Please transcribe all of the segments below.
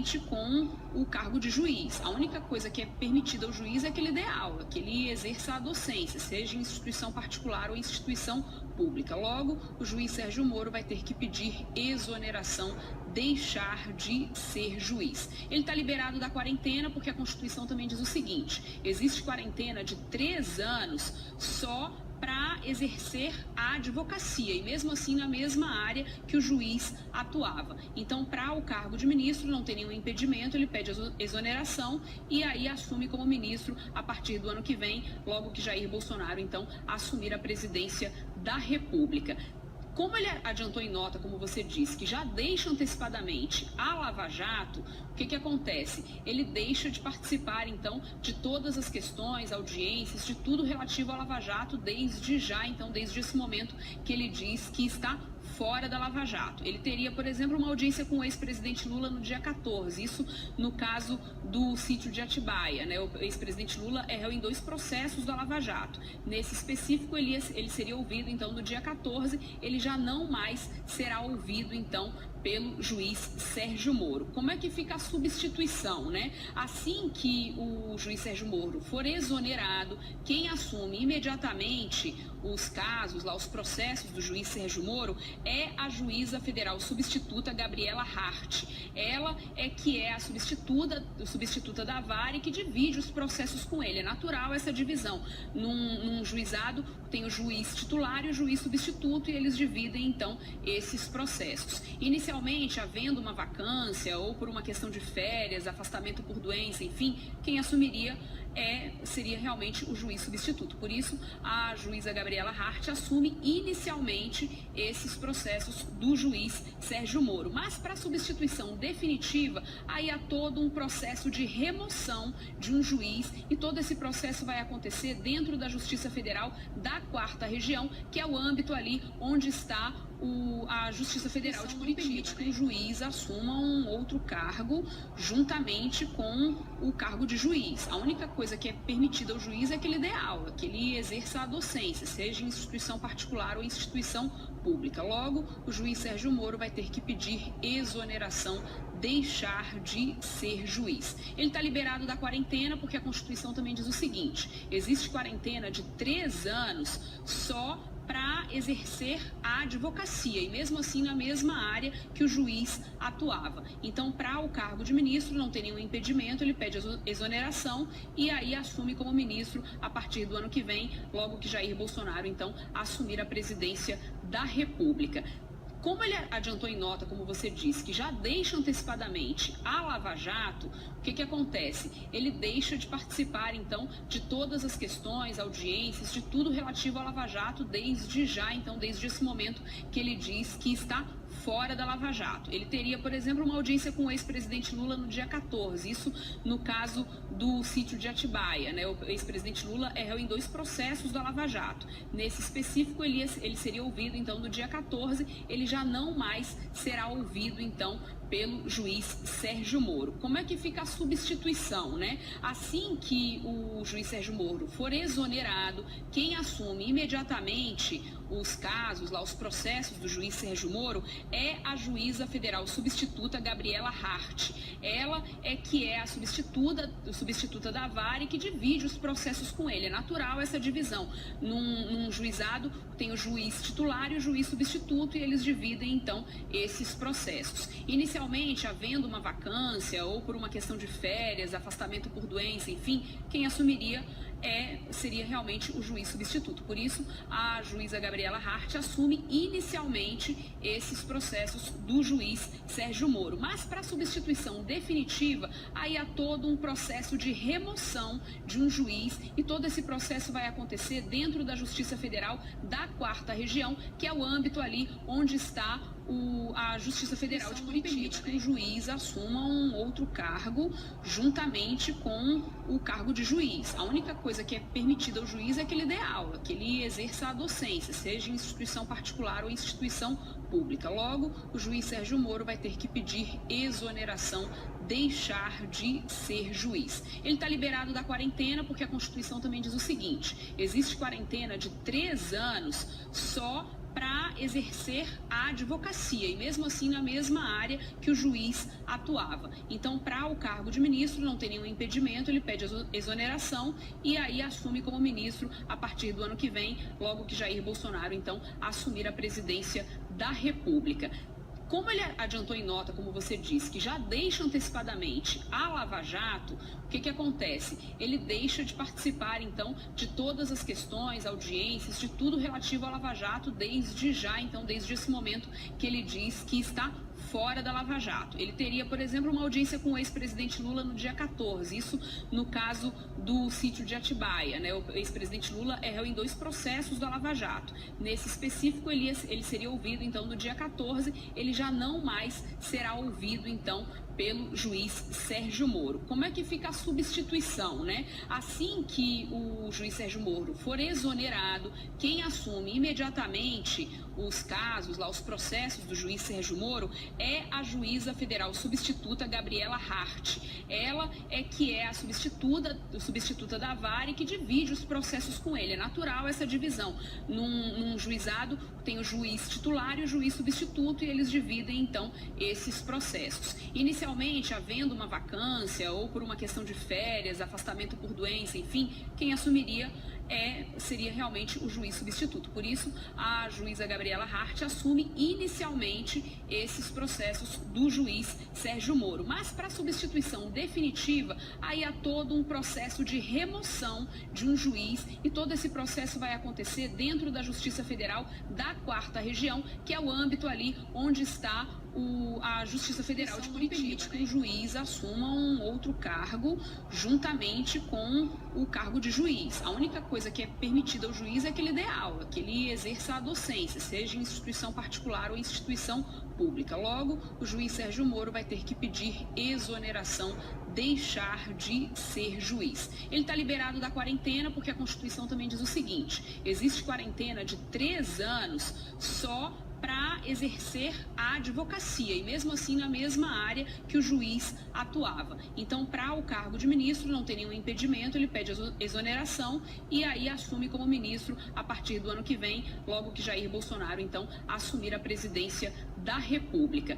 juntamente com o cargo de juiz. A única coisa que é permitida ao juiz é que ele dê aula, que ele exerça a docência, seja em instituição particular ou instituição pública. Logo, o juiz Sérgio Moro vai ter que pedir exoneração, deixar de ser juiz. Ele está liberado da quarentena porque a Constituição também diz o seguinte: existe quarentena de 3 anos só para exercer a advocacia, e mesmo assim na mesma área que o juiz atuava. Então, para o cargo de ministro, não tem nenhum impedimento, ele pede exoneração e aí assume como ministro a partir do ano que vem, logo que Jair Bolsonaro, então, assumir a presidência da República. Como ele adiantou em nota, como você disse, que já deixa antecipadamente a Lava Jato, o que acontece? Ele deixa de participar, então, de todas as questões, audiências, de tudo relativo à Lava Jato desde já, então, desde esse momento que ele diz que está fora da Lava Jato. Ele teria, por exemplo, uma audiência com o ex-presidente Lula no dia 14, isso no caso do sítio de Atibaia, né? O ex-presidente Lula é réu em 2 processos da Lava Jato. Nesse específico, ele seria ouvido, então, no dia 14, ele já não mais será ouvido, então, pelo juiz Sérgio Moro. Como é que fica a substituição, né? Assim que o juiz Sérgio Moro for exonerado, quem assume imediatamente os casos, lá os processos do juiz Sérgio Moro, é a juíza federal substituta Gabriela Hart. Ela é que é a substituta da vara e que divide os processos com ele. É natural essa divisão. Num juizado tem o juiz titular e o juiz substituto, e eles dividem então esses processos. Inicialmente, havendo uma vacância ou por uma questão de férias, afastamento por doença, enfim, quem assumiria seria realmente o juiz substituto. Por isso, a juíza Gabriela Hart assume inicialmente esses processos do juiz Sérgio Moro. Mas para a substituição definitiva, aí há todo um processo de remoção de um juiz, e todo esse processo vai acontecer dentro da Justiça Federal da 4ª Região, que é o âmbito ali onde está a Justiça Federal de Curitiba. Não permite que o juiz assuma um outro cargo juntamente com o cargo de juiz. A única coisa que é permitida ao juiz é que ele dê aula, que ele exerça a docência, seja em instituição particular ou instituição pública. Logo, o juiz Sérgio Moro vai ter que pedir exoneração, deixar de ser juiz. Ele está liberado da quarentena porque a Constituição também diz o seguinte: existe quarentena de 3 anos só para exercer a advocacia, e mesmo assim na mesma área que o juiz atuava. Então, para o cargo de ministro, não tem nenhum impedimento, ele pede exoneração e aí assume como ministro a partir do ano que vem, logo que Jair Bolsonaro, então, assumir a presidência da República. Como ele adiantou em nota, como você disse, que já deixa antecipadamente a Lava Jato, o que acontece? Ele deixa de participar, então, de todas as questões, audiências, de tudo relativo à Lava Jato desde já, então, desde esse momento que ele diz que está fora da Lava Jato. Ele teria, por exemplo, uma audiência com o ex-presidente Lula no dia 14, isso no caso do sítio de Atibaia, né? O ex-presidente Lula é réu em 2 processos da Lava Jato. Nesse específico, ele seria ouvido, então, no dia 14, ele já não mais será ouvido, então, pelo juiz Sérgio Moro. Como é que fica a substituição, né? Assim que o juiz Sérgio Moro for exonerado, quem assume imediatamente os casos, lá os processos do juiz Sérgio Moro, é a juíza federal substituta Gabriela Hart. Ela é que é a substituta da vara e que divide os processos com ele. É natural essa divisão. Num juizado tem o juiz titular e o juiz substituto, e eles dividem então esses processos. Inicialmente, havendo uma vacância ou por uma questão de férias, afastamento por doença, enfim, quem assumiria seria realmente o juiz substituto. Por isso, a juíza Gabriela Hart assume inicialmente esses processos do juiz Sérgio Moro. Mas para a substituição definitiva, aí há todo um processo de remoção de um juiz, e todo esse processo vai acontecer dentro da Justiça Federal da 4ª Região, que é o âmbito ali onde está a Justiça Federal de Curitiba. Não permite que o juiz assuma um outro cargo juntamente com o cargo de juiz. A única coisa que é permitida ao juiz é que ele dê aula, que ele exerça a docência, seja em instituição particular ou instituição pública. Logo, o juiz Sérgio Moro vai ter que pedir exoneração, deixar de ser juiz. Ele está liberado da quarentena porque a Constituição também diz o seguinte: existe quarentena de 3 anos só para exercer a advocacia, e mesmo assim na mesma área que o juiz atuava. Então, para o cargo de ministro, não tem nenhum impedimento, ele pede exoneração e aí assume como ministro a partir do ano que vem, logo que Jair Bolsonaro, então, assumir a presidência da República. Como ele adiantou em nota, como você disse, que já deixa antecipadamente a Lava Jato, o que acontece? Ele deixa de participar, então, de todas as questões, audiências, de tudo relativo à Lava Jato, desde já, então, desde esse momento que ele diz que está fora da Lava Jato. Ele teria, por exemplo, uma audiência com o ex-presidente Lula no dia 14, isso no caso do sítio de Atibaia, né? O ex-presidente Lula é réu em 2 processos da Lava Jato. Nesse específico, ele seria ouvido, então, no dia 14, ele já não mais será ouvido, então, pelo juiz Sérgio Moro. Como é que fica a substituição, né? Assim que o juiz Sérgio Moro for exonerado, quem assume imediatamente os casos, lá os processos do juiz Sérgio Moro, é a juíza federal substituta Gabriela Hart. Ela é que é a substituta da vara e que divide os processos com ele. É natural essa divisão. Num juizado tem o juiz titular e o juiz substituto e eles dividem, então, esses processos. Inicialmente, havendo uma vacância ou por uma questão de férias, afastamento por doença, enfim, quem assumiria seria realmente o juiz substituto. Por isso, a juíza Gabriela Hart assume inicialmente esses processos do juiz Sérgio Moro. Mas para a substituição definitiva, aí há todo um processo de remoção de um juiz e todo esse processo vai acontecer dentro da Justiça Federal da 4ª Região, que é o âmbito ali onde está a Justiça Federal de Curitiba. Não permite que o juiz assuma um outro cargo juntamente com o cargo de juiz. A única coisa que é permitida ao juiz é que ele dê aula, que ele exerça a docência, seja em instituição particular ou instituição pública. Logo, o juiz Sérgio Moro vai ter que pedir exoneração, deixar de ser juiz. Ele está liberado da quarentena porque a Constituição também diz o seguinte: existe quarentena de 3 anos só para exercer a advocacia, e mesmo assim na mesma área que o juiz atuava. Então, para o cargo de ministro, não tem nenhum impedimento, ele pede exoneração e aí assume como ministro a partir do ano que vem, logo que Jair Bolsonaro, então, assumir a presidência da República.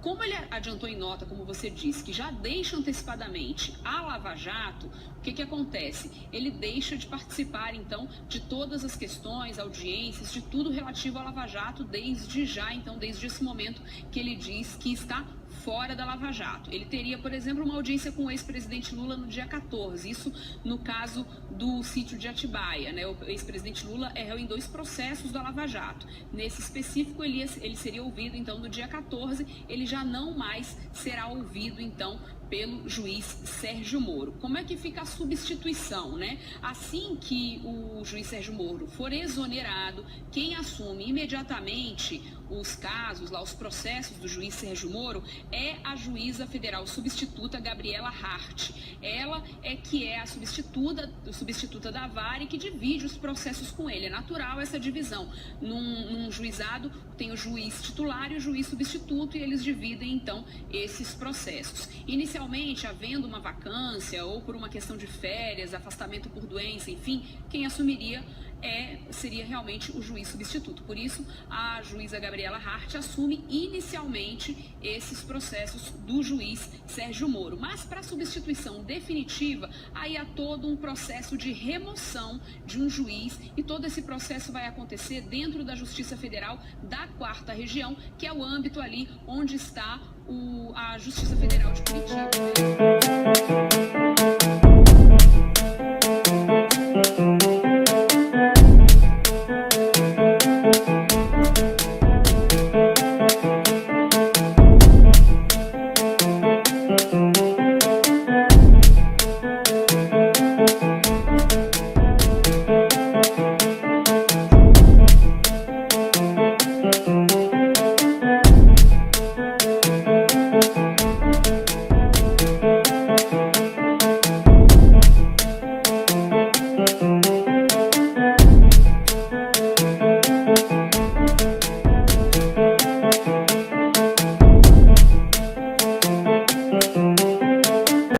Como ele adiantou em nota, como você disse, que já deixa antecipadamente a Lava Jato, o que acontece? Ele deixa de participar, então, de todas as questões, audiências, de tudo relativo à Lava Jato, desde já, então, desde esse momento que ele diz que está fora da Lava Jato. Ele teria, por exemplo, uma audiência com o ex-presidente Lula no dia 14, isso no caso do sítio de Atibaia, né? O ex-presidente Lula é réu em 2 processos da Lava Jato. Nesse específico, ele seria ouvido, então, no dia 14, ele já não mais será ouvido, então, pelo juiz Sérgio Moro. Como é que fica a substituição, né? Assim que o juiz Sérgio Moro for exonerado, quem assume imediatamente os casos, lá os processos do juiz Sérgio Moro, é a juíza federal substituta Gabriela Hart. Ela é que é a substituta da vara e que divide os processos com ele. É natural essa divisão. Num juizado tem o juiz titular e o juiz substituto e eles dividem, então, esses processos. Inicialmente, havendo uma vacância ou por uma questão de férias, afastamento por doença, enfim, quem assumiria seria realmente o juiz substituto. Por isso, a juíza Gabriela Hart assume inicialmente esses processos do juiz Sérgio Moro. Mas para a substituição definitiva, aí há todo um processo de remoção de um juiz e todo esse processo vai acontecer dentro da Justiça Federal da 4ª Região, que é o âmbito ali onde está a Justiça Federal de Curitiba.